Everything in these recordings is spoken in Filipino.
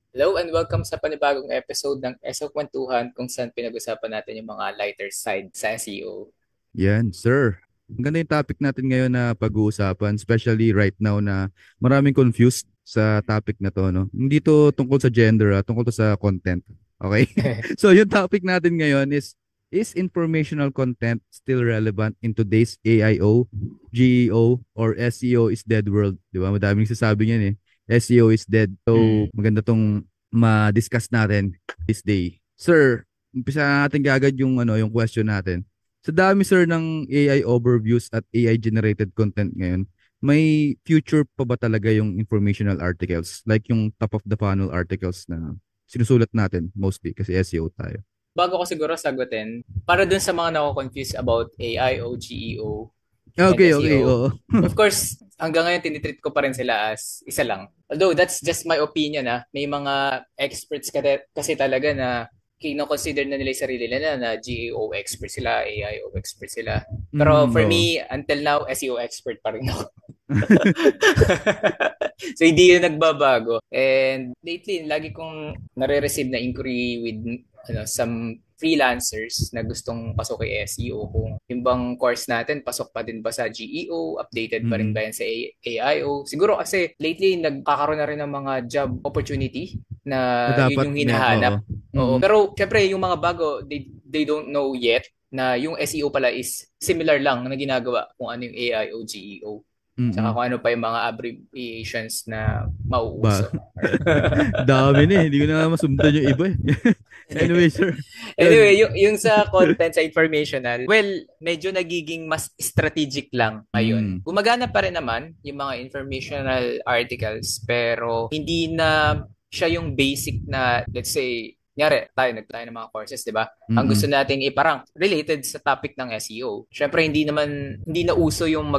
Hello and welcome sa panibagong episode ng SO Kwentuhan kung saan pinag-usapan natin yung mga lighter side sa SEO. Yan, sir. Ang ganda yung topic natin ngayon na pag-uusapan, especially right now na maraming confused sa topic na to, no? Hindi to tungkol sa gender, tungkol to sa content. Okay? So, yung topic natin ngayon is informational content still relevant in today's AIO, GEO, or SEO is dead world? Di ba? Madaming sasabi niyan eh. SEO is dead. So, Mm. maganda tong ma-discuss natin this day. Sir, umpisa natin agad yung yung question natin. Sa dami sir ng AI overviews at AI generated content ngayon, may future pa ba talaga yung informational articles? Like yung top of the funnel articles na sinusulat natin mostly kasi SEO tayo. Bago ko siguro sagutin, para dun sa mga nako-confuse about AI o GEO and Okay, okay, SEO, oo. of course, hanggang ngayon tinitreat ko pa rin sila as isa lang. Although that's just my opinion May mga experts kasi talaga na kino-consider na nila yung sarili nila na GEO expert sila, AIO expert sila. Pero Mm, for oo. me, until now, SEO expert pa rin ako. So hindi yun nagbabago. And lately, lagi kong nare-receive na inquiry with some freelancers na gustong pasok kay SEO kung yung bang course natin pasok pa din ba sa GEO, updated pa rin Mm. ba yan sa AIO. Siguro kasi lately nagkakaroon na rin ng mga job opportunity Na na yun dapat yung may oo. hinahanap. Oo. Mm. Pero syempre yung mga bago, they don't know yet na yung SEO pala is similar lang na ginagawa kung ano yung AI o GEO. Tsaka Mm. kung ano pa yung mga abbreviations na Ba. mauuso. Dami na eh. Hindi ko na masundan yung iba eh. Anyway, sir. Anyway, Yun. yung sa content, sa informational, well, medyo nagiging mas strategic lang ngayon. Mm. Gumagana pa rin naman yung mga informational articles, pero hindi na siya yung basic na, let's say, nyari, tayo ng mga courses, di ba? Ang gusto Mm. nating iparang related sa topic ng SEO. Syempre, hindi na uso yung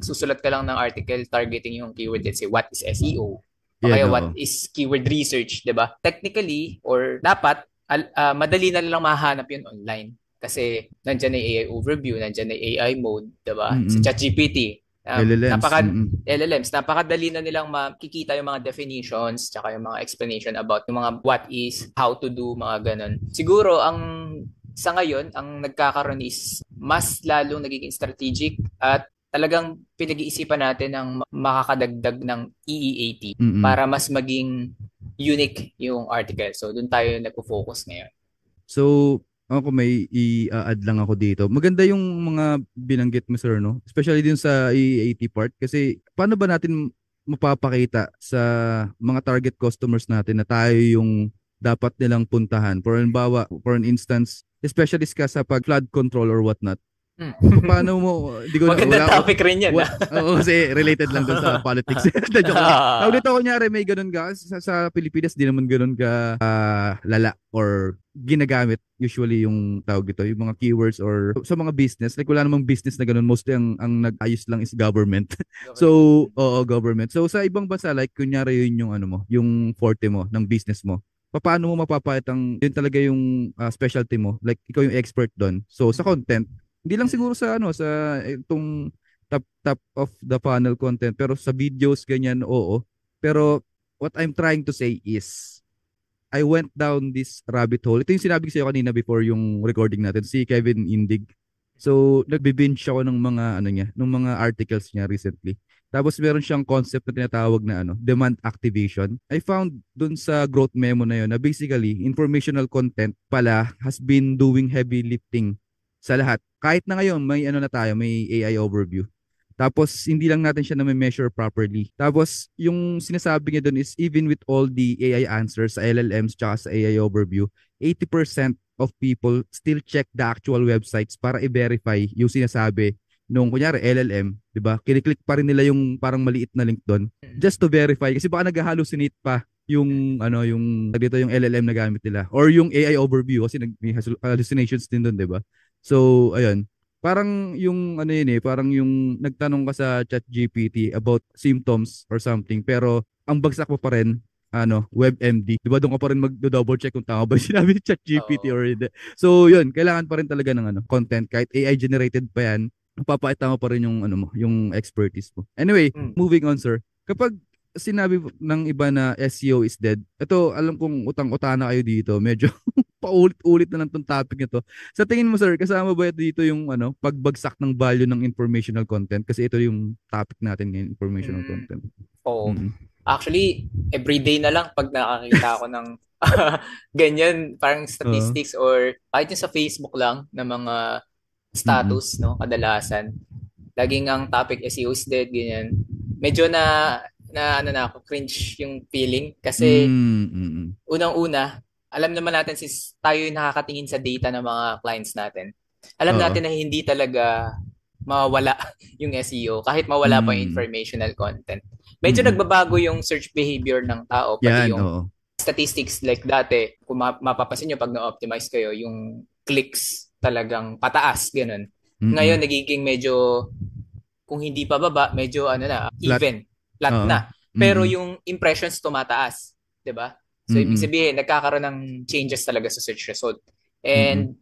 susulat ka lang ng article targeting yung keyword, let's say, what is SEO? O Yan, kaya what oo. is keyword research, di ba? Technically, or dapat, madali na lang mahanap yun online. Kasi nandyan na AI overview, nandyan na AI mode, 'di ba? Sa Mm. ChatGPT, LLMs. Mm. LLMs, napakadali na nilang makikita yung mga definitions, tsaka yung mga explanation about yung mga what is, how to do, mga ganun. Siguro ang sa ngayon, ang nagkakaroon is mas lalong nagiging strategic at talagang pinag-iisipan natin ng makakadagdag ng EEAT Mm. para mas maging unique yung article. So, doon tayo nagpo-focus ngayon. So, ako may i-add lang ako dito. Maganda yung mga binanggit mo, sir, no? Especially din sa EAT part. Kasi, paano ba natin mapapakita sa mga target customers natin na tayo yung dapat nilang puntahan? For an instance, specialist ka sa pag flood control or whatnot. Hmm. Paano mo, di ko na, Magandang topic rin yan. oo, kasi related lang doon sa politics. Na joke lang. Tawag dito, kunyari, may ganun ka, sa Pilipinas, di naman ganun ka lala or ginagamit usually yung tawag dito, yung mga keywords or sa mga business. Like, wala namang business na ganun. Mostly, ang nag-ayos lang is government. So, Government. oo, government. So, sa ibang bansa, like, kunyari yun yung ano mo, yung forte mo, ng business mo. Paano mo mapapakitang yun talaga yung specialty mo? Like, ikaw yung expert doon. So, sa content, hindi lang Mm. siguro sa itong top of the funnel content pero sa videos ganyan oo. Pero what I'm trying to say is I went down this rabbit hole. Ito yung sinabi ko sa'yo kanina before yung recording natin, si Kevin Indig. So, nagbe-binge ako ng mga ano niya, ng mga articles niya recently. Tapos meron siyang concept na tinatawag na demand activation. I found dun sa growth memo na yun na basically informational content pala has been doing heavy lifting sa lahat. Kahit na ngayon may ano na tayo, may AI overview. Tapos hindi lang natin siya na measure properly. Tapos yung sinasabi niya doon is even with all the AI answers sa LLMs tsaka sa AI overview, 80% of people still check the actual websites para i-verify yung sinasabi nung kunyari LLM, 'di ba? Kiniklik pa rin nila yung parang maliit na link doon just to verify kasi baka nag-hallucinate pa yung dito yung LLM na gamit nila or yung AI overview kasi may hallucinations din doon, 'di ba? So, ayun. Parang yung ano yun parang yung nagtanong ka sa ChatGPT about symptoms or something pero ang bagsak mo pa rin WebMD. 'Di ba doon ka pa rin mag-double check kung tama ba yung sinabi ni ChatGPT Oo. or hindi. So, yun, kailangan pa rin talaga ng content kahit AI generated pa yan. Mapapakita mo pa rin yung ano mo, yung expertise mo. Anyway, Mm. moving on, sir. Kapag sinabi ng iba na SEO is dead. Ito, alam kong utang-utana kayo dito. Medyo paulit-ulit na lang tong topic nito. Sa tingin mo, sir, kasama ba dito yung pagbagsak ng value ng informational content? Kasi ito yung topic natin ngayon, informational Mm, content. oo. Mm-mm. Actually, everyday na lang pag nakakita ako ng ganyan, parang Oo. statistics or kahit yung sa Facebook lang na mga Mm-mm. status, no, kadalasan. Laging ang topic SEO is dead, ganyan. Medyo na ako, cringe yung feeling kasi Mm-mm. unang-una, alam naman natin since tayo yung nakakatingin sa data ng mga clients natin. Alam Oo. natin na hindi talaga mawala yung SEO kahit mawala pa yung Mm-mm. informational content. Medyo Mm-mm. nagbabago yung search behavior ng tao, pati Yan, yung oo. statistics like dati, kung mapapasin nyo pag na-optimize kayo, yung clicks talagang pataas, ganun. Ngayon, Mm-mm. nagiging medyo, kung hindi pa baba, medyo Flat. even, flat Oo. na. Pero Mm-mm. yung impressions tumataas, 'di ba? So ibig Mm-mm. sabihin, nagkakaroon ng changes talaga sa search result. Mm-mm. And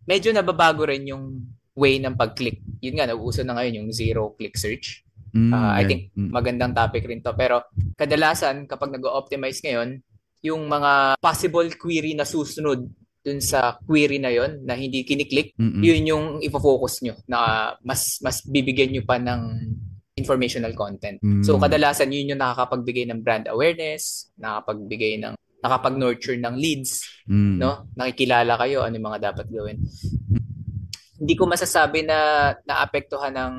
medyo nababago rin yung way ng pag-click. Yun nga, nauuso na ngayon yung zero click search. I Yan. think magandang topic rin to. Pero kadalasan, kapag nag-optimize ngayon, yung mga possible query na susunod dun sa query na yon na hindi kiniklik, Mm-mm. yun yung ifo-focus nyo na mas bibigyan nyo pa ng informational content. So Mm. kadalasan yun yung nakakapagbigay ng brand awareness, nakapag-nurture ng leads, Mm. no? Nakikilala kayo ano yung mga dapat gawin. Hindi ko masasabi na naapektuhan ng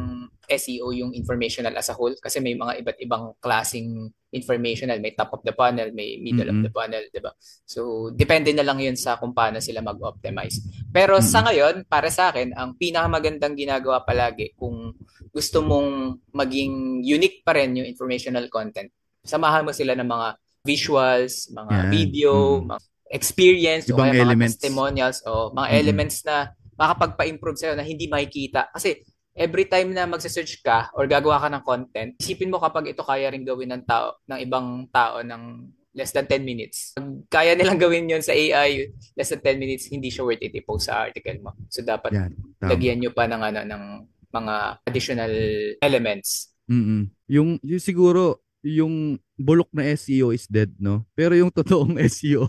SEO yung informational as a whole kasi may mga iba't ibang klasing informational, may top of the funnel, may middle of the Mm. funnel, 'di ba? So depende na lang 'yun sa kung paano sila mag-optimize. Pero sa Mm. ngayon, para sa akin, ang pinakamagandang ginagawa palagi kung gusto mong maging unique pa rin yung informational content, samahan mo sila ng mga visuals, mga Yan. video, Mm. mga experience o Ibang kaya mga elements. testimonials o mga Mm. elements na makakapagpa-improve sa'yo na hindi makikita. Kasi every time na magse-search ka or gagawa ka ng content, isipin mo kapag ito kaya rin gawin ng tao, ng ibang tao ng less than 10 minutes. Pag kaya nilang gawin yon sa AI, less than 10 minutes, hindi siya worth it i-post sa article mo. So dapat Yan. Tama. lagyan nyo pa ng mga additional elements. Mm. Yung siguro yung bulok na SEO is dead, no? Pero yung totoong SEO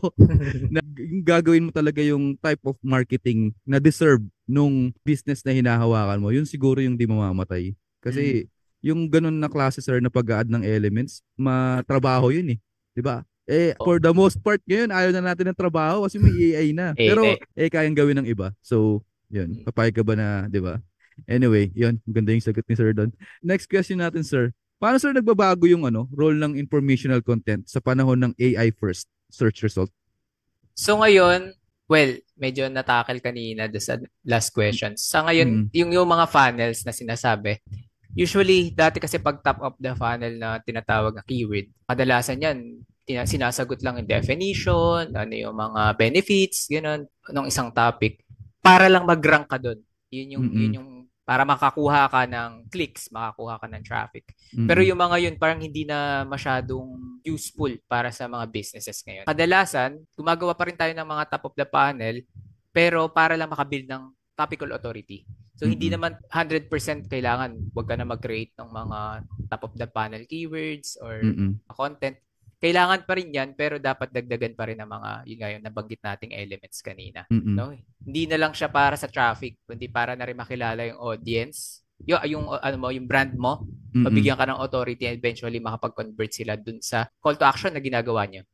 na yung gagawin mo talaga yung type of marketing na deserve nung business na hinahawakan mo, yun siguro yung di mamamatay. Mm. Kasi yung ganun na klase, sir, na pag-add ng elements, matrabaho yun eh. 'Di ba? For Oh, the most part ngayon, ayaw na natin ng trabaho kasi may AI na. Pero, eh. kayang gawin ng iba. So, yun. Papayag ka ba na, 'di ba? Anyway, yun. Ganda yung sagot ni sir doon. Next question natin, sir. Paano, sir, nagbabago yung role ng informational content sa panahon ng AI first search result? So ngayon, well, medyo natakal kanina do sa last questions. Sa ngayon, Mm. yung mga funnels na sinasabi, usually, dati kasi pag top of the funnel na tinatawag na keyword, kadalasan yan, sinasagot lang yung definition, ano yung mga benefits, gano'n, ng isang topic, para lang mag-rank ka doon. Yun Mm. yung, para makakuha ka ng clicks, makakuha ka ng traffic. Pero Mm. yung mga yun, parang hindi na masyadong useful para sa mga businesses ngayon. Kadalasan, gumagawa pa rin tayo ng mga top of the funnel, pero para lang makabuild ng topical authority. So, hindi Mm. naman 100% kailangan wag ka na mag-create ng mga top of the panel keywords or Mm. content. Kailangan pa rin yan, pero dapat dagdagan pa rin ng mga, yun nga yung nabanggit nating elements kanina. Mm. No? Hindi na lang siya para sa traffic, kundi para na rin makilala yung audience, yung brand mo, Mm. mabigyan ka ng authority and eventually makapag-convert sila dun sa call to action na ginagawa niyo.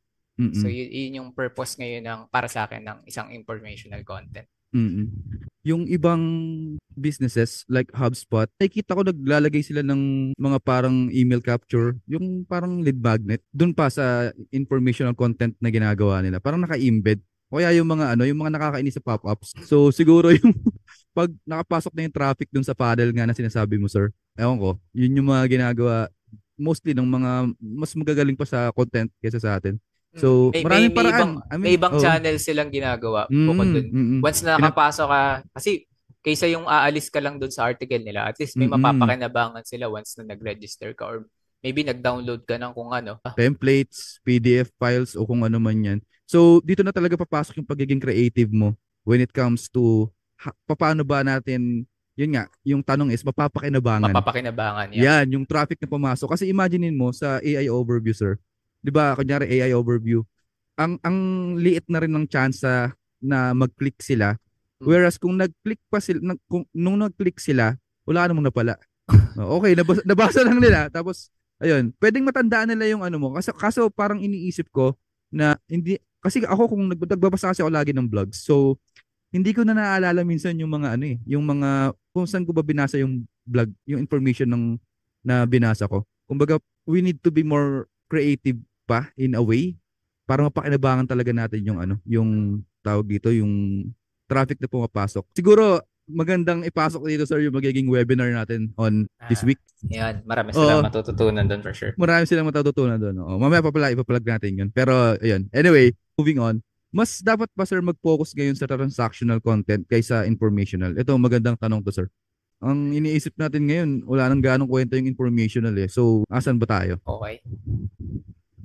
So, Mm. yun yung purpose ngayon para sa akin ng isang informational content. Mm. Yung ibang businesses like HubSpot, nakikita ko naglalagay sila ng mga parang email capture, yung parang lead magnet, dun pa sa informational content na ginagawa nila. Parang naka-embed. O kaya yung mga yung mga nakakainis sa pop-ups. So siguro yung pag nakapasok na yung traffic dun sa funnel nga na sinasabi mo, sir. Ewan ko, yun yung mga ginagawa mostly ng mga mas magagaling pa sa content kaysa sa atin. So, May may maraming may paraan. ibang I may mean, ibang oh. channel silang ginagawa bukod Mm, dun. mm. Once na nakapasok ka, kasi kaysa yung aalis ka lang dun sa article nila, at least may Mm. mapapakinabangan sila once na nag-register ka or maybe nag-download ka ng kung ano. Templates, PDF files o kung ano man yan. So, dito na talaga papasok yung pagiging creative mo when it comes to paano ba natin yun nga, yung tanong is mapapakinabangan. Mapapakinabangan, yeah. Yan, yung traffic na pumasok. Kasi imaginein mo sa AI overview, sir. 'Di ba? Kunyari AI overview, ang liit na rin ng chance na mag-click sila. Mm. Whereas kung nag-click pa sila, nung nag-click sila, wala namang napala. Okay, nabasa lang nila. Tapos, ayun, pwedeng matandaan nila yung ano mo. Kaso parang iniisip ko na hindi, kasi ako kung nagbabasa kasi ako lagi ng vlogs. So, hindi ko na naaalala minsan yung mga ano eh, yung mga kung saan ko ba binasa yung blog, yung information na binasa ko. Kumbaga, we need to be more creative pa in a way para mapakinabangan talaga natin yung ano, yung tawag dito, yung traffic na pumapasok. Siguro magandang ipasok dito sir yung magiging webinar natin on this Ah, week. yan. Marami silang Oo, matututunan doon for sure. marami silang matututunan doon. Oo, mamaya pa pala ipa-plug natin yun. Pero ayun. Anyway, moving on. Mas dapat ba sir mag-focus ngayon sa transactional content kaysa informational? Ito magandang tanong to sir. Ang iniisip natin ngayon, wala nang ganong kwenta yung informational eh. So, asan ba tayo? Okay.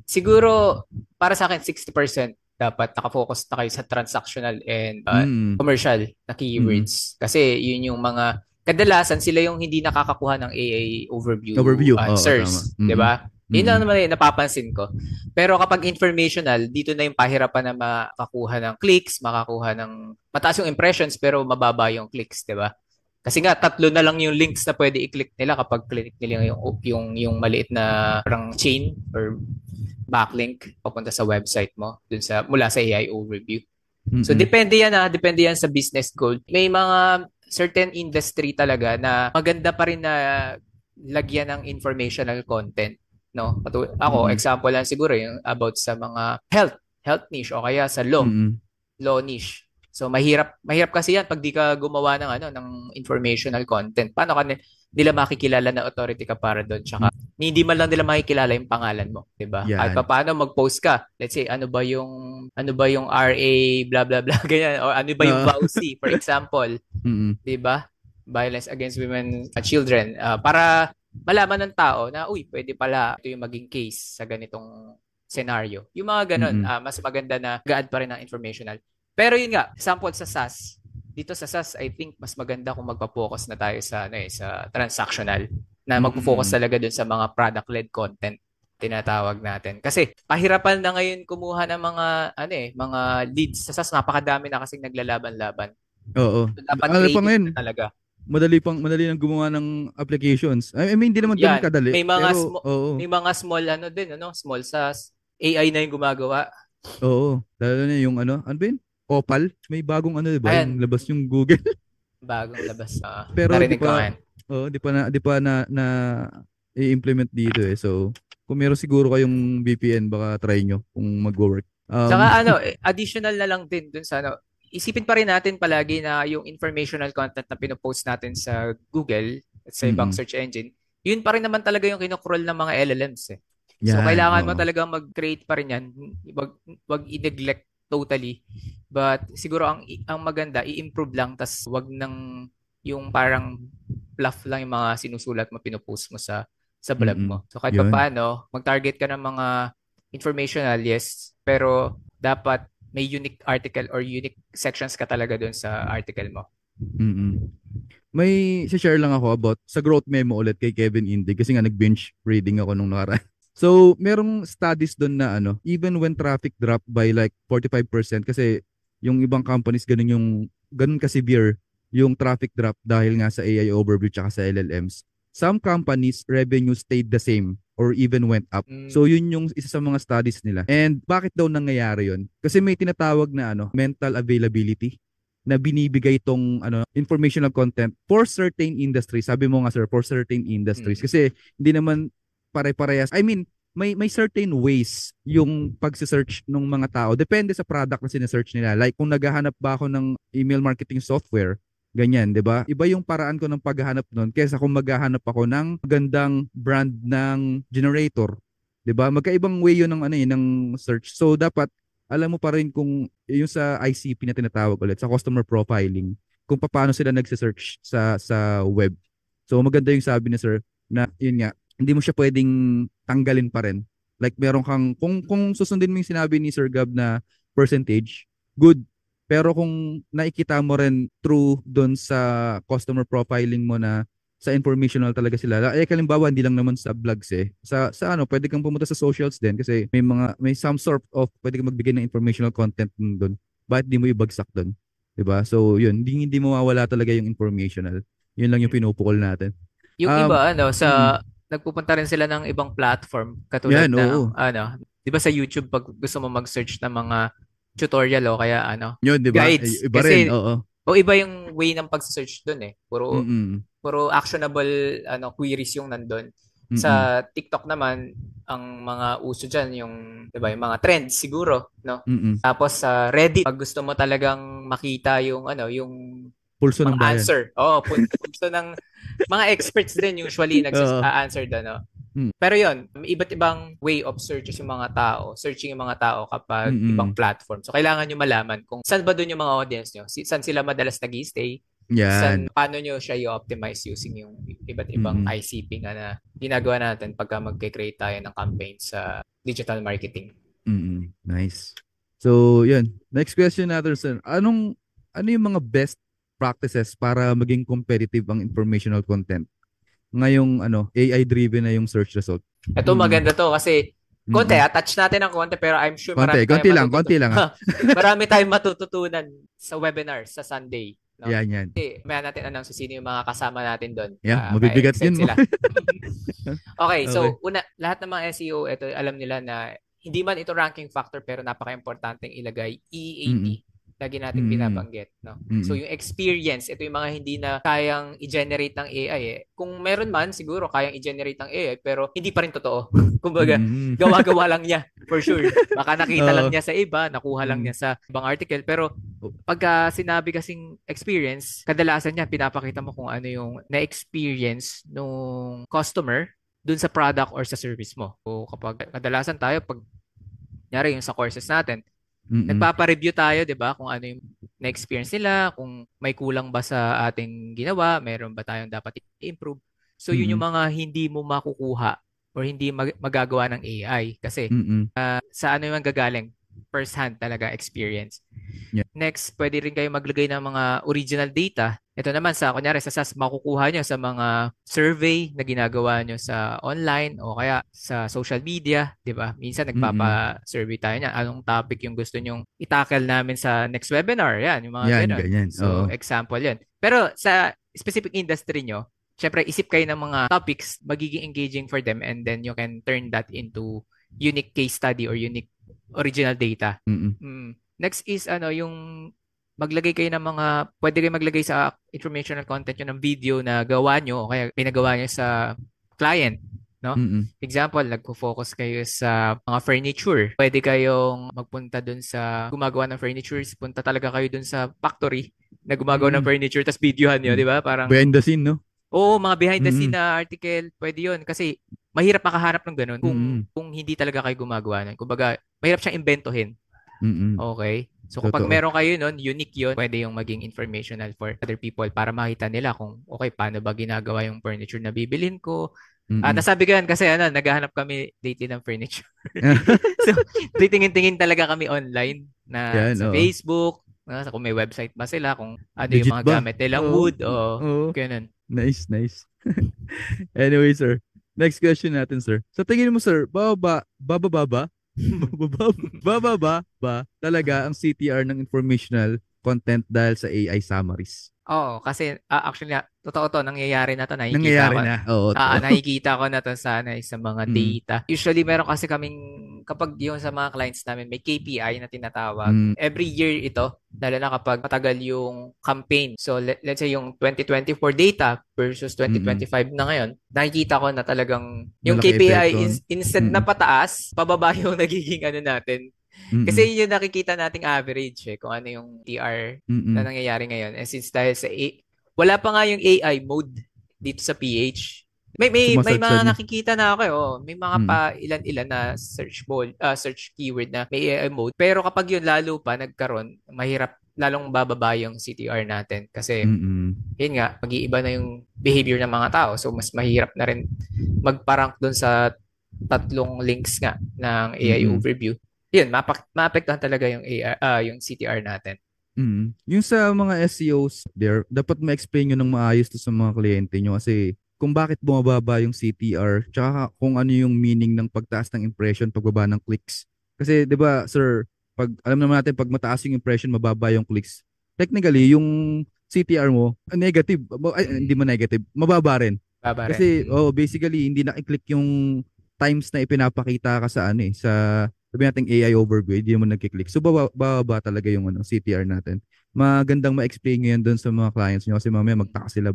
Siguro, para sa akin, 60% dapat nakafocus na kayo sa transactional and Mm. commercial na Mm. keywords. Kasi yun yung mga, kadalasan sila yung hindi nakakakuha ng AI overview Overview. Oo, tama. answers. Di Mm. ba? Yun lang Mm. naman yung napapansin ko. Pero kapag informational, dito na yung pahirapan na makakuha ng clicks, makakuha ng mataas yung impressions pero mababa yung clicks, di ba? Kasi nga tatlo na lang yung links na pwede i-click nila kapag click nila yung maliit na parang chain or backlink papunta sa website mo dun sa mula sa AI overview. So Mm. depende yan sa business goal. May mga certain industry talaga na maganda pa rin na lagyan ng informational content, no? Ako Mm. example lang siguro yung about sa mga health niche o kaya sa Mm. law niche. So mahirap kasi yan pag di ka gumawa ng ng informational content. Paano ka nila makikilala na authority ka para doon? Tsaka hindi man lang nila makikilala yung pangalan mo, 'di ba? Kahit pa Yan. paano mag-post ka. Let's say ano ba yung RA blah blah blah ganyan o ano ba yung Oo. VAUSI for example, Mm. 'di ba? Violence Against Women and Children. Para malaman ng tao na uy, pwede pala ito yung maging case sa ganitong scenario. Yung mga ganun, Mm. mas maganda na ga-add pa rin ng informational. Pero yun nga, sample sa SaaS. Dito sa SaaS, I think mas maganda kung magpa-focus na tayo sa transactional na magpo-focus Mm. talaga dun sa mga product-led content tinatawag natin. Kasi pahirapan na ngayon kumuha ng mga leads sa SaaS, napakadami na kasing naglalaban-laban. Oo. So, dapat Ano pa creative ngayon? na talaga. Madali nang gumawa ng applications. I mean, hindi naman ganun Yan, kadali. may mga Pero, oo. may mga small din small SaaS, AI na yung gumagawa. Oo. Lalo na yung ano ba yun? Opal. May bagong ano, di ba? Yung Ayan, labas yung Google. bagong labas. Pero di Narinig ko pa, nga yan. di pa na i-implement dito eh. So, kung meron siguro kayong VPN, baka try nyo kung mag-work. Saka additional na lang din dun sa isipin pa rin natin palagi na yung informational content na pinopost natin sa Google at sa ibang mm search engine, yun pa rin naman talaga yung kinocrawl ng mga LLMs eh. So, Yan, kailangan mo oo. talagang mag-create pa rin yan. Wag i-neglect totally. But siguro ang maganda, i-improve lang tas wag nang yung parang bluff lang yung mga sinusulat mo, pinopost mo sa blog Mm-mm. mo. So kahit pa Yun. paano, mag-target ka ng mga informational, yes, pero dapat may unique article or unique sections ka talaga doon sa article mo. Mm-mm. May share lang ako about sa growth memo ulit kay Kevin Indig kasi nga nag-binge reading ako nung nakaraan. So, merong studies doon na even when traffic drop by like 45% kasi yung ibang companies ganun ka severe yung traffic drop dahil nga sa AI overview tsaka sa LLMs. Some companies revenue stayed the same or even went up. Mm. So, yun yung isa sa mga studies nila. And bakit daw nangyayari yun? Kasi may tinatawag na mental availability na binibigay tong informational content for certain industries. Sabi mo nga sir, for certain industries. Mm. Kasi hindi naman pare-parehas. I mean, may certain ways yung pagse-search ng mga tao. Depende sa product na sinesearch nila. Like kung naghahanap ba ako ng email marketing software, ganyan, 'di ba? Iba yung paraan ko ng paghahanap noon kaysa kung maghahanap ako ng magandang brand ng generator, 'di ba? Magkaibang way 'yun ng search. So dapat alam mo pa rin kung yung sa ICP na tinatawag ulit, sa customer profiling, kung paano sila nagse-search sa web. So maganda yung sabi ni sir na yun nga, hindi mo siya pwedeng tanggalin pa rin. Like meron kang kung susundin mo yung sinabi ni Sir Gab na percentage, good. Pero kung nakikita mo rin through doon sa customer profiling mo na sa informational talaga sila. Kalimbawa, hindi lang naman sa vlogs eh. Sa ano, pwede kang pumunta sa socials din kasi may some sort of pwede kang magbigay ng informational content doon. Bakit di mo ibagsak doon? 'Di ba? So, yun, hindi mawawala talaga yung informational. Yun lang yung pinupukol natin. Yung Um, iba, mm, nagpupunta rin sila ng ibang platform katulad yan, ng oo. 'di ba sa YouTube pag gusto mo mag-search ng mga tutorial o kaya Yun, 'di ba? guides Iba rin, kasi oo. o iba yung way ng pag-search doon eh. Mm. Puro actionable queries yung nandun. Mm. Sa TikTok naman, ang mga uso diyan yung 'di ba, yung mga trends siguro, no? Mm. Tapos sa Reddit, pag gusto mo talagang makita yung yung Pulso mga ng bayan. answer. Oh, pulso ng mga experts din usually Oo. answer doon, no? Mm. Pero yon, may iba't ibang way of searches yung mga tao, searching yung mga tao kapag ibang Mm. platform. So, kailangan nyo malaman kung saan ba doon yung mga audience nyo, saan sila madalas nag-stay, Yan. paano nyo siya i-optimize using yung iba't ibang Mm. ICP nga na ginagawa natin pagka mag-create tayo ng campaign sa digital marketing. Mm. Nice. So, yun. Next question natin, sir. Ano yung mga best practices para maging competitive ang informational content? Ngayong AI-driven na yung search result. Ito Mm. maganda to kasi konti, Mm. touch natin ng konti pero I'm sure Konti, konti lang ah. marami tayong matututunan sa webinar sa Sunday. No? Yan, yan. Kasi may natin anong sino yung mga kasama natin doon. Yeah, May mabibigat excited yun mo. sila. Okay, Okay. so lahat ng mga SEO, ito alam nila na hindi man ito ranking factor pero napaka-importanting ilagay EAT. Mm. Lagi nating Mm. binabanggit, no? So Mm. yung experience, ito yung mga hindi na kayang i-generate ng AI eh. Kung meron man siguro kayang i-generate ng AI pero hindi pa rin totoo. Kumbaga, Mm. gawa-gawa lang niya for sure. Baka nakita lang Oo. niya sa iba, nakuha lang Mm. niya sa ibang article pero pagka sinabi kasing experience, kadalasan niya pinapakita mo kung ano yung na-experience nung customer dun sa product or sa service mo. So kapag kadalasan tayo pag nyari yung sa courses natin, Mm. nagpapa-review tayo, 'di ba? Kung ano yung na-experience nila, kung may kulang ba sa ating ginawa, meron ba tayong dapat i-improve. So yun yung Mm. mga hindi mo makukuha or hindi magagawa ng AI kasi Mm. sa ano yung gagaling? First hand talaga experience. Yeah. Next, pwede rin kayo maglagay ng mga original data. Ito naman kunyari sa SAS, makukuha nyo sa mga survey na ginagawa nyo sa online o kaya sa social media, di ba? Minsan Mm. nagpapa-survey tayo niyan. Anong topic yung gusto nyong itackle namin sa next webinar? Yan, yung mga Yan, ganun. ganyan. Oo. So, example yan. Pero sa specific industry nyo, syempre isip kayo ng mga topics magiging engaging for them and then you can turn that into unique case study or unique original data. Mm. Next is yung maglagay kayo ng pwede kayo maglagay sa informational content yun ng video na gawa nyo o kaya pinagawa nyo sa client. No? Mm. Example, nagpo-focus kayo sa mga furniture. Pwede kayong magpunta dun sa gumagawa ng furniture. Punta talaga kayo dun sa factory na gumagawa ng Mm. furniture tapos videohan nyo, di ba? Parang, Behind the scene, no? oo, mga behind the scene Mm. na article, pwede yun. Kasi mahirap makaharap ng ganun Mm. kung hindi talaga kayo gumagawa nun. Kumbaga, mahirap siyang imbentohin. Mm. Okay? So kapag Totoo. meron kayo nun, unique yun, pwede yung maging informational for other people para makita nila kung okay, paano ba ginagawa yung furniture na bibilin ko. Mm. Nasabi ko yan kasi naghahanap kami lately ng furniture. So, titingin-tingin talaga kami online na Yan, sa oo. Facebook, kung may website ba sila, kung ano yung Legit mga ba? gamit nilang Oo. wood o Oo. ganun. Nice, nice. Anyway, sir. Next question natin, sir. Sa tingin mo, sir, bababa ba talaga ang CTR ng informational content dahil sa AI summaries? Oo, kasi actually totoo to, nangyayari na to, Nangyayari na. Oo, to. nakikita ko na to sa mga Mm. data. Usually meron kasi kapag yung sa mga clients namin, may KPI na tinatawag. Mm. Every year ito, lalo na kapag matagal yung campaign. So let's say yung 2024 data versus 2025 na ngayon, nakikita ko na talagang yung Malaki KPI epekto. instead na pataas, pababa yung nagiging natin. Kasi Mm. yun yung nakikita nating average kung ano yung TR na Mm. nangyayari ngayon. And since dahil wala pa nga yung AI mode dito sa PH. May Sumasagsan mga na. nakikita na ako, may mga Mm. pa ilan-ilan na search keyword na may AI mode. Pero kapag yun lalo pa nagkaroon, mahirap lalong bababa yung CTR natin kasi Mm. yun nga, mag-iiba na yung behavior ng mga tao. So mas mahirap na rin magparank dun sa tatlong links nga ng AI Mm. overview. Yun, maapektuhan talaga yung AI, yung CTR natin. Yung sa mga SEOs there, dapat ma-explain nyo ng maayos to sa mga kliyente nyo kasi kung bakit bumababa yung CTR, tsaka kung ano yung meaning ng pagtaas ng impression, pagbaba ng clicks. Kasi 'di ba, sir, pag alam naman natin pag mataas yung impression, mababa yung clicks. Technically, yung CTR mo, negative, hindi mo negative, mababa rin. Baba rin. Kasi basically hindi na-click yung times na ipinapakita ka sa ano sa sabi natin AI overview, hindi mo nagki-click. So bababa talaga yung CTR natin. Magandang ma-explain nyo yan doon sa mga clients nyo kasi mamaya magtaka sila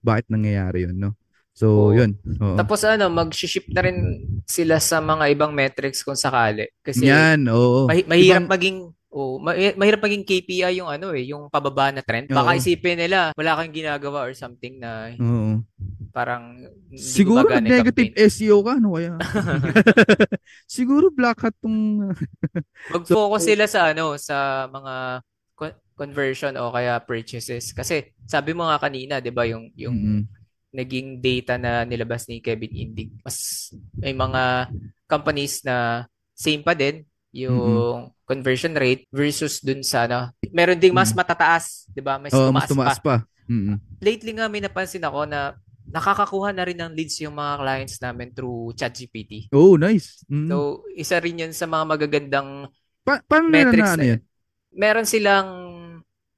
bakit nangyayari yun, no? So, Oo. yun. Oo. Tapos mag-ship na rin sila sa mga ibang metrics kung sakali. Kasi Yan, oo. mahirap Ibang, mahirap maging KPI yung yung pababa na trend. Baka oo. isipin nila wala kang ginagawa or something na Oo. parang hindi Siguro gumagana yung nag-negative campaign. SEO ka, ano kaya? Siguro black hat tong... So, Mag-focus sila sa sa mga conversion o kaya purchases. Kasi sabi mo nga kanina, 'di ba, yung mm, naging data na nilabas ni Kevin Indig, mas may mga companies na same pa din mm, yung conversion rate versus dun sa meron ding mas mm. matataas, 'di ba? Mas Oo, mas tumaas tumaas pa. pa. Mm, Lately nga may napansin ako na nakakakuha na rin ng leads yung mga clients namin through ChatGPT. oh, nice. So, isa rin yun sa mga magagandang Paano nila na metrics ano na yun? yun. Meron silang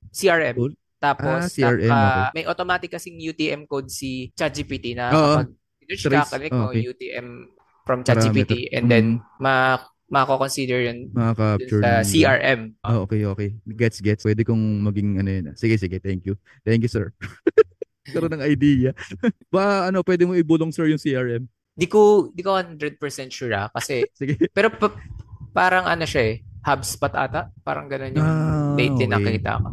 CRM. Tool? Tapos, CRM, okay. may automatic kasing UTM code si ChatGPT na Oo, kapag search ka, trace. click Oh, mo okay. UTM from Parameter. ChatGPT and then mako-consider yun dun Maka-capture sa nung doon. CRM. Oh, okay, okay. Gets. Pwede kong maging ano yun. Sige. Thank you. Thank you, sir. Karoon ng idea. Pwede mo ibulong, sir, yung CRM? Di ko 100% sure kasi Sige. pero parang siya HubSpot ata. Parang ganun yung lately Okay. nakita ko.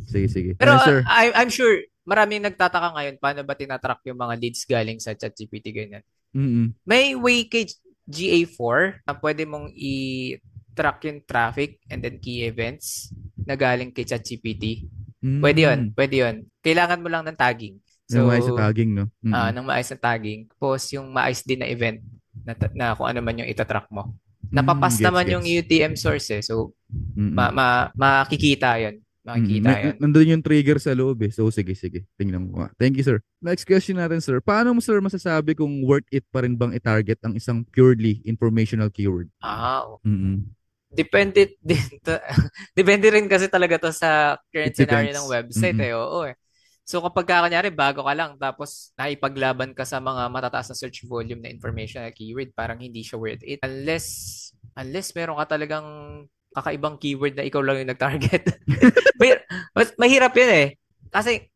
Sige. Pero Sir. I'm sure maraming nagtataka ngayon paano ba tinatrack yung mga leads galing sa ChatGPT ganyan. Mm-mm. May way kay GA4 na pwede mong i-track yung traffic and then key events na galing kay ChatGPT. Mm. Pwede yun. Kailangan mo lang ng tagging. Yung maayos sa So, tagging, no? Mm-mm. ng maayos na tagging. Tapos yung maayos din na event na kung ano man yung itatrack mo. Mm, Napapas naman yung gets. UTM source eh. So, Mm-mm. makikita yun. Makikita yun. Nandun yung trigger sa loob eh. So, sige. Tingnan mo. Thank you, sir. Next question natin, sir. Paano mo, sir, masasabi kung worth it pa rin bang i-target ang isang purely informational keyword? Mm-mm. Depende din depende rin kasi talaga to sa current It scenario ng depends. website Mm-mm. Oo eh. So kapag kunyari bago ka lang tapos nakipaglaban ka sa mga matataas na search volume na information na keyword, parang hindi siya worth it unless meron ka talagang kakaibang keyword na ikaw lang yung nag-target. Mahirap yun eh.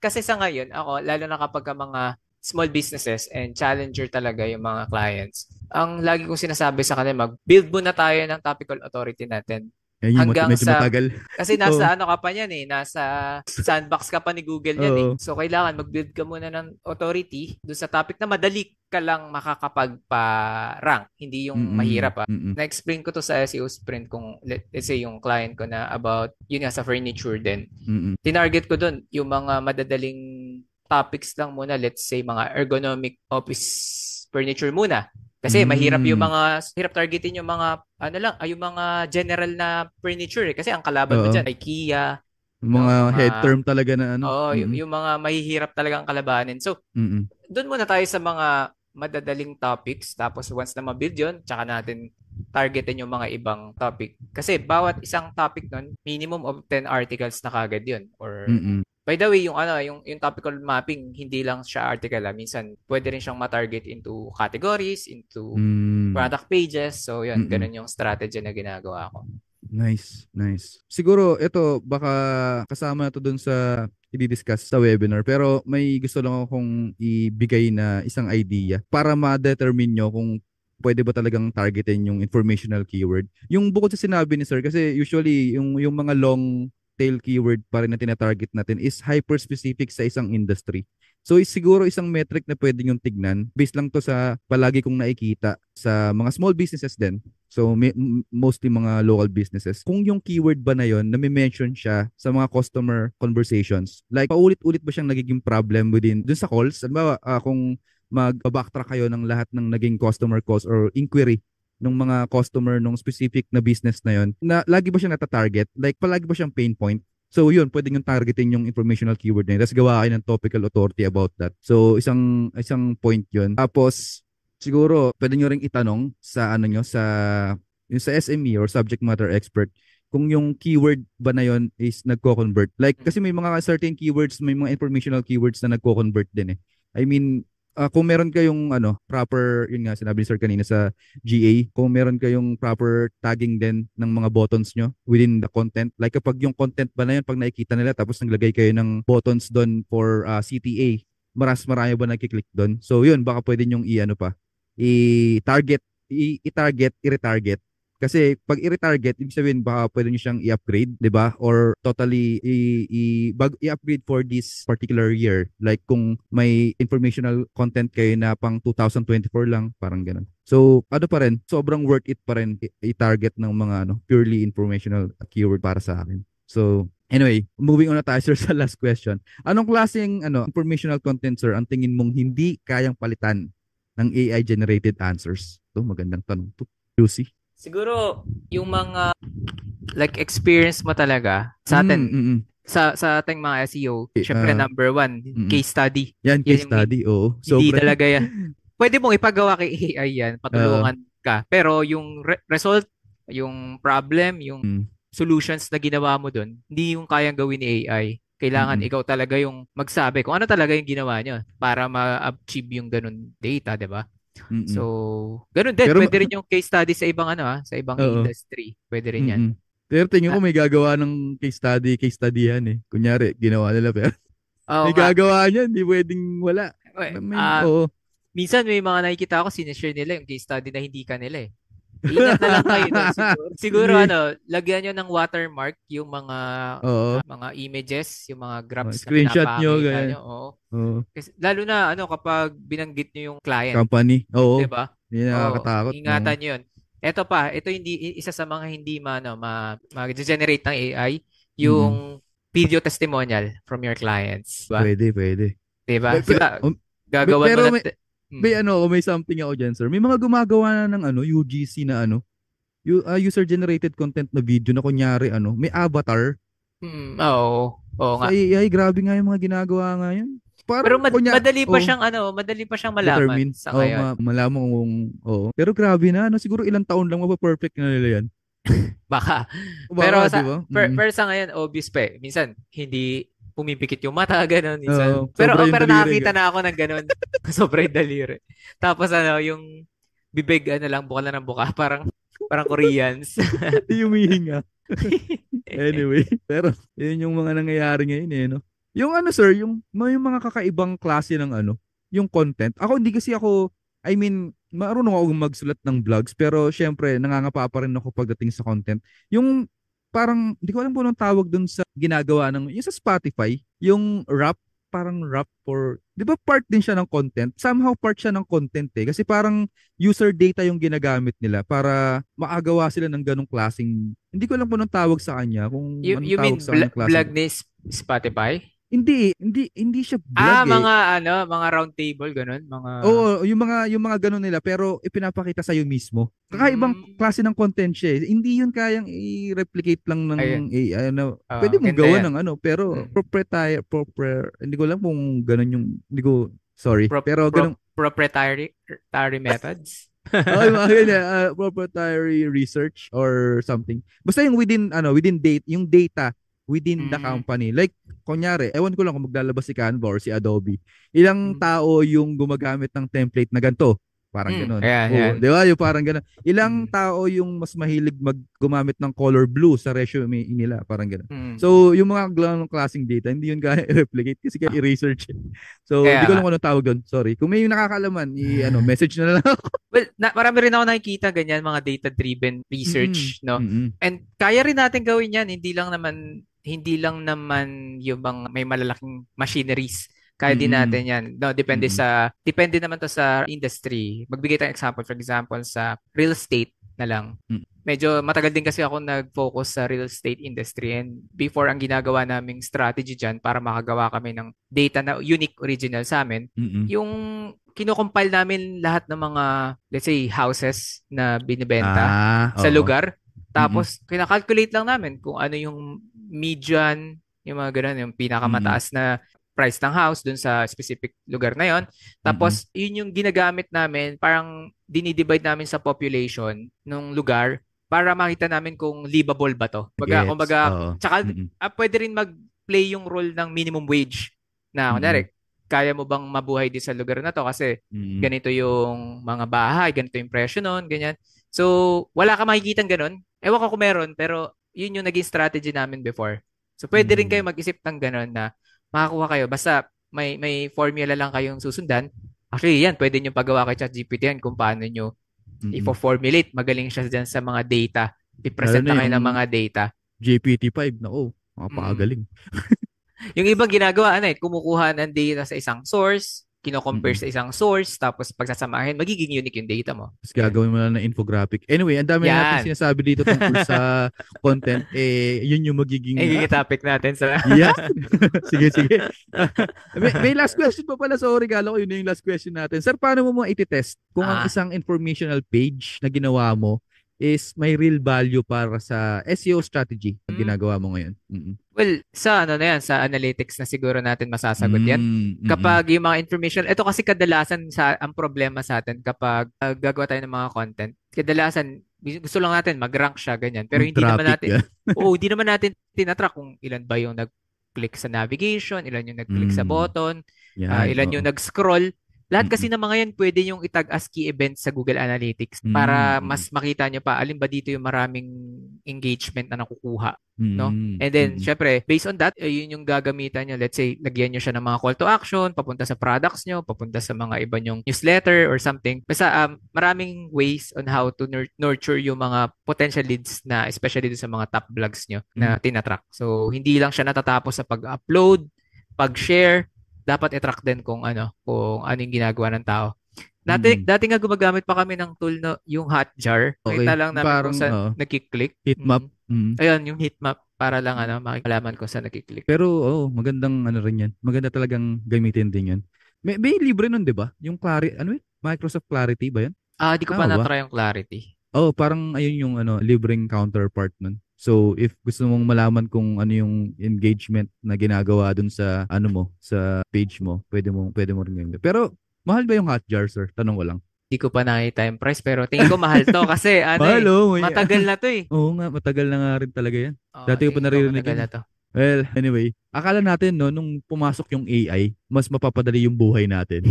Kasi sa ngayon, ako, lalo na kapag ka mga small businesses and challenger talaga yung mga clients, ang lagi kong sinasabi sa kanila, mag-build muna tayo ng topical authority natin. Yan yung Hanggang medyo sa matagal. kasi Oo. nasa ka pa niyan eh, nasa sandbox ka pa ni Google yan eh. Oo. So kailangan mag-build ka muna ng authority doon sa topic na madali ka lang makakapagpa-rank, hindi yung Mm-mm. mahirap. Mm-mm. Na-explain ko to sa SEO Sprint kung let's say yung client ko na about yun nga sa furniture din. Mm-mm. Tinarget ko doon yung mga madadaling topics lang muna, let's say mga ergonomic office furniture muna. Kasi hirap targetin yung mga, yung mga general na furniture eh. Kasi ang kalaban mo Oo. dyan, IKEA, Mga mga, head term talaga na ano. yung mga mahihirap talagang kalabanin. So, Mm-mm. doon muna tayo sa mga madadaling topics. Tapos, once na mabuild yun, tsaka natin targetin yung mga ibang topic. Kasi, bawat isang topic nun, minimum of 10 articles na kagad yun. Or, Mm-mm. by the way, yung topical mapping, hindi lang siya article. Minsan, pwede rin siyang ma-target into categories, into product pages. So, yun, Mm-mm. ganun yung strategy na ginagawa ko. Nice. Siguro, ito, baka kasama na to dun sa i-discuss sa webinar. Pero may gusto lang akong ibigay na isang idea para ma-determine nyo kung pwede ba talagang targetin yung informational keyword. Yung bukod sa sinabi ni sir, kasi usually yung mga long tail keyword pa rin na tinatarget natin is hyper-specific sa isang industry. So siguro isang metric na pwede yung tignan, based lang to sa palagi kong nakikita sa mga small businesses din. So mostly mga local businesses. Kung yung keyword ba na yon nami-mention siya sa mga customer conversations, like paulit-ulit ba siyang nagiging problem within dun sa calls? Halimbawa, kung mag-backtrack kayo ng lahat ng naging customer calls or inquiry ng mga customer ng specific na business na yon, na lagi ba siya nata-target? Like palagi ba siyang pain point? So yun, pwede yung targeting yung informational keyword na yun. Tapos gawa kayo ng topical authority about that. So isang point yun. Tapos siguro pwede nyo ring itanong sa ano nyo yung sa SME or subject matter expert kung yung keyword ba na yun is nagko-convert. Like kasi may mga certain keywords, may mga informational keywords na nagko-convert din eh. I mean, kung meron kayong proper, yun nga sinabi ni Sir kanina sa GA, kung meron kayong proper tagging din ng mga buttons nyo within the content, like kapag yung content ba na yun, pag nakikita nila tapos naglagay kayo ng buttons doon for CTA, marami ba nagkiklik doon? So yun, baka pwede nyong i-target, i-retarget. Kasi pag i-retarget, ibig sabihin baka pwede nyo siyang i-upgrade, 'di ba? Or totally i-upgrade for this particular year. Like kung may informational content kayo na pang 2024 lang, parang ganun. So, ano pa rin, sobrang worth it pa rin i-target ng mga purely informational keyword para sa akin. So, anyway, moving on na tayo sir sa last question. Anong klaseng informational content sir ang tingin mong hindi kayang palitan ng AI generated answers? Ito magandang tanong to. Juicy. Siguro yung mga like experience mo talaga sa atin sa ating mga SEO, syempre number one, case study. Yan, case study, oo. Hindi talaga yan. Pwede mong ipagawa kay AI yan, patulungan ka. Pero yung result, yung problem, yung solutions na ginawa mo doon, hindi yung kayang gawin ni AI. Kailangan ikaw talaga yung magsabi kung ano talaga yung ginawa niya para ma-achieve yung ganun data, 'di ba? So, ganun din. Pero, pwede rin yung case study sa ibang sa ibang industry. Pwede rin yan. Pero tingin ko may gagawa ng case study yan eh. Kunyari, ginawa nila pero may gagawa niyan, hindi pwedeng wala. Minsan may mga nakikita ako, sinishare nila yung case study na hindi kanila eh. Ingat na lang kayo doon siguro. Siguro lagyan nyo ng watermark yung mga images, yung mga graphs na screenshot nyo. Kasi, lalo na kapag binanggit nyo yung client. Company. Oo. Diba? Hindi nakakatakot. Ingatan nyo yun. Ito hindi isa sa mga hindi ma-generate ng AI, yung video testimonial from your clients. Diba? Pwede. Diba? Gagawan mo na... May something ako dyan, sir. May mga gumagawa na ng UGC na user-generated content na video na kunyari may avatar. Oo nga. Sa AI, grabe nga yung mga ginagawa nga yan. Pero madali pa siyang malaman sa ngayon. Malaman kung Pero grabe na, siguro ilang taon lang mapaperfect na nila yan. Baka. Pero sa ngayon, obvious pa eh. Minsan, hindi pumipikit yung mata, gano'n. Pero nakakita na ako ng gano'n. Sobrang daliri. Tapos yung bibig, buka na ng buka. Parang Koreans. Yung humihinga. Anyway, pero yun yung mga nangyayari ngayon eh, no? Yung sir, yung mga kakaibang klase ng yung content. Ako hindi kasi ako, marunong ako magsulat ng vlogs, pero syempre, nangangapa pa rin ako pagdating sa content. Yung parang, di ko alam po anong tawag dun sa ginagawa yung sa Spotify, yung parang rap di ba part din siya ng content? Somehow part siya ng content eh. Kasi parang user data yung ginagamit nila para makagawa sila ng ganong klaseng, hindi ko alam po anong tawag sa kanya. Kung you mean vlog ni Spotify? Hindi siya vlog mga round table ganun, Oo, yung mga ganun nila pero ipinapakita sa iyo mismo. Kakaibang klase ng content siya eh. Hindi yun kayang i-replicate lang ng AI pwede mong gawa ng pero hindi ko alam kung ganun yung pero ganun proprietary methods. mga ganyan, proprietary research or something. Basta yung within date, yung data within the company. Like, kunyari, ewan ko lang kung maglalabas si Canva or si Adobe. Ilang tao yung gumagamit ng template na ganito? Parang ganun. Yeah. Di ba? Yung parang ganun. Ilang tao yung mas mahilig gumamit ng color blue sa resume nila? Parang ganun. So, yung mga ganong klaseng data, hindi yun kaya i-replicate kasi kaya i-research. So, hindi ko lang kung ano tawag doon. Sorry. Kung may nakakalaman, message na lang ako. Well, marami rin ako nakikita ganyan, mga data-driven research, no? And kaya rin natin gawin yan, hindi lang naman yung may malalaking machineries. Kaya din natin yan. No, depende naman to sa industry. Magbigay tayong example. For example, sa real estate na lang. Medyo matagal din kasi ako nag-focus sa real estate industry. And before, ang ginagawa naming strategy dyan para makagawa kami ng data na unique original sa amin, yung kinocompile namin lahat ng mga, let's say, houses na binibenta sa lugar. Tapos, kinakalculate lang namin kung ano yung median, yung mga ganun, yung pinakamataas na price ng house dun sa specific lugar na yon. Mm-mm. Tapos, yun yung ginagamit namin, parang dinidivide namin sa population ng lugar para makita namin kung livable ba to. Gets. Kumbaga, Oo. tsaka Mm-mm. pwede rin mag-play yung role ng minimum wage na, Mm-mm. kunwari, kaya mo bang mabuhay di sa lugar na to kasi Mm-mm. ganito yung mga bahay, ganito yung presyo nun, ganyan. So, wala ka makikita ganun. Ewan ko kung meron, pero yun yung naging strategy namin before. So, pwede rin kayo Mm-mm. mag-isip ng ganun na makakuha kayo. Basta may formula lang kayong susundan. Actually, yan, pwede nyo pagawa kay ChatGPT yan kung paano nyo Mm-mm. i-formulate. Magaling siya dyan sa mga data. Lalo I-present na na kayo yung ng mga data. GPT-5, nako, Mm. makapagaling. Yung ibang ginagawa, kumukuha ng data sa isang source, kino-compare Mm-mm. sa isang source, tapos pagsasamahin, magiging unique yung data mo. Tapos Yan. gagawin mo na ng infographic. Anyway, ang dami na natin Yan. sinasabi dito tungkol sa content. Yun yung magiging, Ay, topic natin sa... yes. Sige, sige. May last question pa pala. Sorry, galo ko yun na yung last question natin. Sir, paano mo mga iti-test kung ang ah, isang informational page na ginawa mo is may real value para sa SEO strategy na mm, ginagawa mo ngayon? Mm-mm. well, sa ano na yan, sa analytics na siguro natin masasagot yan. Mm-mm. Kapag yung mga information, ito kasi kadalasan ang problema sa atin kapag gagawa tayo ng mga content. Kadalasan, gusto lang natin mag-rank siya, ganyan. Pero hindi naman Mag-traffic natin, ka. hindi naman natin tinatrack kung ilan ba yung nag-click sa navigation, ilan yung nag-click sa Mm. button, Yan, ilan oo. yung nag-scroll. Lahat kasi Mm-mm. ng mga yan pwede yung itag as key events sa Google Analytics para Mm-mm. mas makita nyo pa alin ba dito yung maraming engagement na nakukuha. No? Mm-mm. And then, Mm-mm. syempre, based on that, yun yung gagamitan nyo. Let's say, lagyan nyo siya ng mga call to action, papunta sa products nyo, papunta sa mga iba nyong newsletter or something. Basta, maraming ways on how to nurture yung mga potential leads na, especially dun sa mga top blogs nyo Mm. na tinatrack. So, hindi lang siya natatapos sa pag-upload, pag-share, dapat i-track din kung ano yung ginagawa ng tao. Mm-mm. Dati nga gumagamit pa kami ng tool na yung Hotjar. Kita Okay. lang namin kung Parang, saan nagki-click. heat map. Mm. Mm. Ayun, yung heat map para lang makikalaman kung saan nagki-click. Pero magandang ano rin 'yan. Maganda talagang gamitin din 'yan. May libre nun, 'di ba? Yung Microsoft Clarity ba 'yan? Di ko pa Tama ba? na-try yung Clarity. Parang ayun yung libreng counterpart nun. So, if gusto mong malaman kung ano yung engagement na ginagawa dun sa sa page mo, pwede mo rin gawin. Pero mahal ba yung Hotjar, sir? Tanong ko lang. Di ko pa nakita yung price pero tingin ko mahal to kasi Mahal, oh. matagal na to eh. Oo nga, matagal na nga rin talaga 'yan. Dati ko pa Tingin ko naririnig matagal 'yan. na to. Well, anyway, akala natin no nung pumasok yung AI, mas mapapadali yung buhay natin.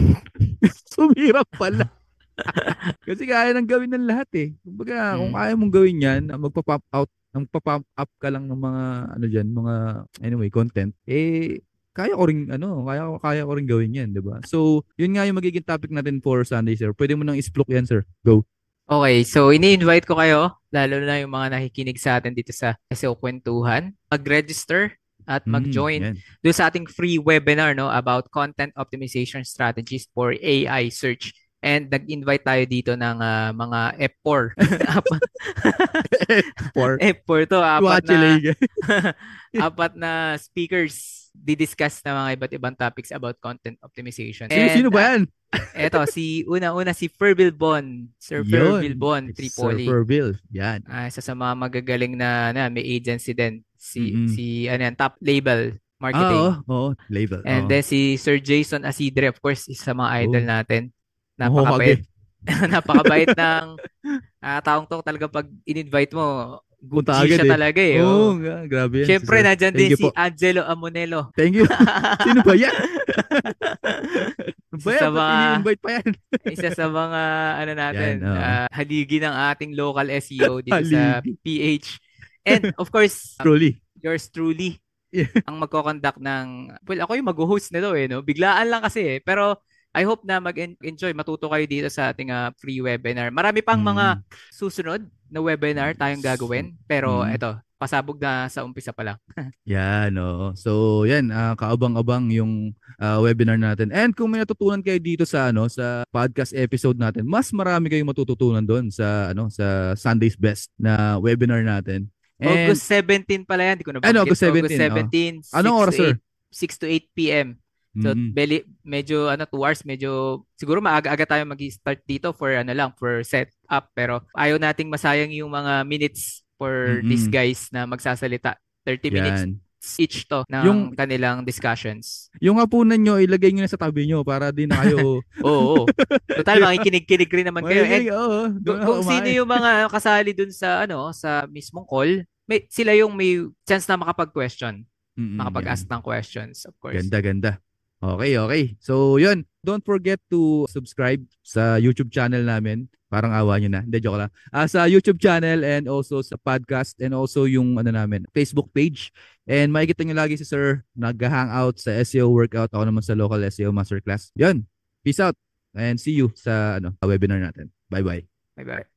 Sumirap pala. Kasi kaya nang gawin ng lahat eh. Kumbaga, kung Mm. kaya mong gawin 'yan, magpa-pop up ka lang ng mga mga anyway, content, kaya ko ring kaya ko ring gawin 'yan, 'di ba? So, yun nga yung magiging topic natin for Sunday, sir. Pwede mo nang isplok 'yan, sir. Go. Okay, so ini-invite ko kayo, lalo na yung mga nakikinig sa atin dito sa SEO Kwentuhan, mag-register at mag-join Yan. doon sa ating free webinar about content optimization strategies for AI search. And nag-invite tayo dito ng mga F4. For F4 to, Tuachileg. apat na speakers didiscuss na mga iba't ibang topics about content optimization. Sino And ba yan? eto, una-una si Ferbil Bon. Sir Ferbil Yun. Bon, Sir Tripoli. Ferville. Yan. Isa sa mga magagaling na may agency din. Mm-mm. Top label Oo. marketing. Oo. Label. And Oo. then si Sir Jason Asidre, of course, isa sa mga idol Oh. natin. Mahuhag Napakabait. Napakabait ng taong to. Talaga pag in-invite mo, good Punta G agad siya eh. talaga eh. Oo. Oh. Grabe yan si Siyempre, sir. nandyan Thank din you si po. Angelo Amonelo. Thank you. Sino ba yan? Ano Isa ba yan? sa Ba't mga ini-invite pa yan? isa sa mga Yan. natin, Oo. haligi ng ating local SEO dito sa Haligi. PH. And of course, Truly. yours truly Yeah. ang magko-conduct ng, well, ako yung mag-host nito no? Biglaan lang kasi Pero I hope na mag-enjoy, matuto kayo dito sa ating free webinar. Marami pang mga Mm. susunod na webinar tayong gagawin. Pero Mm. eto, pasabog na sa umpisa pa lang. Yan, oo. So, yan, kaabang-abang yung webinar natin. And kung may natutunan kayo dito sa sa podcast episode natin, mas marami kayong matututunan doon sa Sunday's Best na webinar natin. And August 17 pala yan, di ko nabanggit. August 17. August 17, Anong oras, sir? 6 to 8 p.m. So, Mm. medyo 2 hours, medyo siguro maaga-aga tayo mag-start dito for for setup, pero ayaw nating masayang yung mga minutes for these Mm-mm. guys na magsasalita. 30 minutes Yan. each to ng Yung kanilang discussions. yung hapunan nyo, ilagay nyo na sa tabi nyo para di na kayo Oo. Total, makikinig-kinig rin naman kayo. And makikinig. Oo, doon ako kung sino kumain. yung mga kasali dun sa sa mismong call, sila yung may chance na makapag-question, Yan. makapag-ask ng questions, of course. Ganda, ganda. Okay, okay. So, yun. Don't forget to subscribe sa YouTube channel namin. Parang awa nyo na. Hindi, joke lang. Sa YouTube channel and also sa podcast and also yung namin, Facebook page. And makikita nyo lagi si Sir nag-hangout sa SEO workout. Ako naman sa local SEO masterclass. Yun. Peace out. And see you sa webinar natin. Bye-bye. Bye-bye.